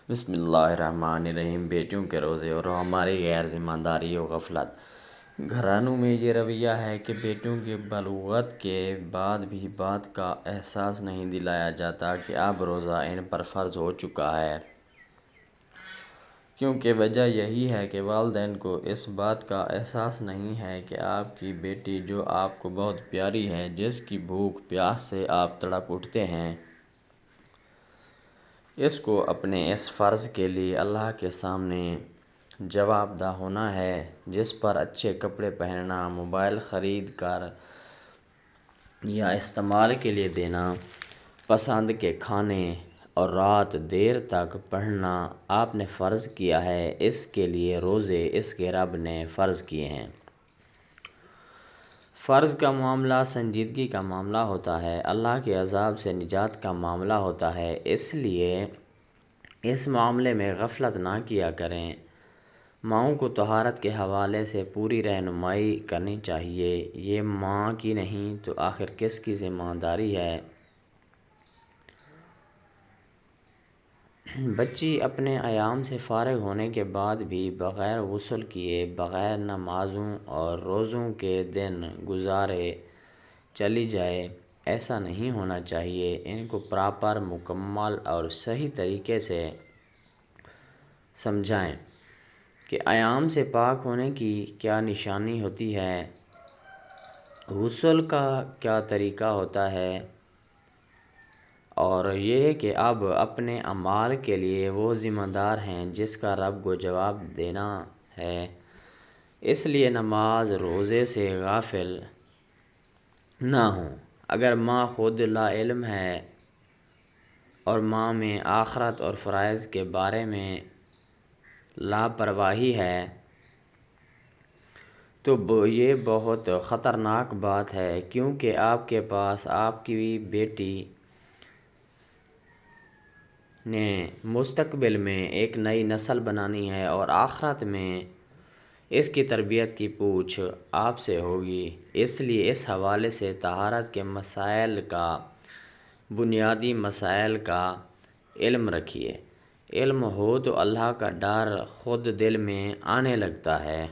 بسم اللہ الرحمن الرحیم۔ بیٹیوں کے روزے اور ہماری غیر ذمہ داری و غفلت۔ گھرانوں میں یہ رویہ ہے کہ بیٹیوں کی بلوغت کے بعد بھی بات کا احساس نہیں دلایا جاتا کہ اب روزہ ان پر فرض ہو چکا ہے، کیونکہ وجہ یہی ہے کہ والدین کو اس بات کا احساس نہیں ہے کہ آپ کی بیٹی جو آپ کو بہت پیاری ہے، جس کی بھوک پیاس سے آپ تڑپ اٹھتے ہیں، اس کو اپنے اس فرض کے لیے اللہ کے سامنے جواب دہ ہونا ہے، جس پر اچھے کپڑے پہننا، موبائل خرید کر یا استعمال کے لیے دینا، پسند کے کھانے اور رات دیر تک پڑھنا آپ نے فرض کیا ہے۔ اس کے لیے روزے اس کے رب نے فرض کیے ہیں۔ فرض کا معاملہ سنجیدگی کا معاملہ ہوتا ہے، اللہ کے عذاب سے نجات کا معاملہ ہوتا ہے، اس لیے اس معاملے میں غفلت نہ کیا کریں۔ ماؤں کو طہارت کے حوالے سے پوری رہنمائی کرنی چاہیے۔ یہ ماں کی نہیں تو آخر کس کی ذمہ داری ہے؟ بچی اپنے ایام سے فارغ ہونے کے بعد بھی بغیر غسل کیے، بغیر نمازوں اور روزوں کے دن گزارے چلی جائے، ایسا نہیں ہونا چاہیے۔ ان کو پراپر، مکمل اور صحیح طریقے سے سمجھائیں کہ ایام سے پاک ہونے کی کیا نشانی ہوتی ہے، غسل کا کیا طریقہ ہوتا ہے، اور یہ کہ اب اپنے اعمال کے لیے وہ ذمہ دار ہیں جس کا رب کو جواب دینا ہے۔ اس لیے نماز روزے سے غافل نہ ہوں۔ اگر ماں خود لا علم ہے اور ماں میں آخرت اور فرائض کے بارے میں لاپرواہی ہے تو یہ بہت خطرناک بات ہے، کیونکہ آپ کے پاس آپ کی بیٹی نے مستقبل میں ایک نئی نسل بنانی ہے اور آخرت میں اس کی تربیت کی پوچھ آپ سے ہوگی۔ اس لیے اس حوالے سے طہارت کے مسائل کا، بنیادی مسائل کا علم رکھیے۔ علم ہو تو اللہ کا ڈر خود دل میں آنے لگتا ہے۔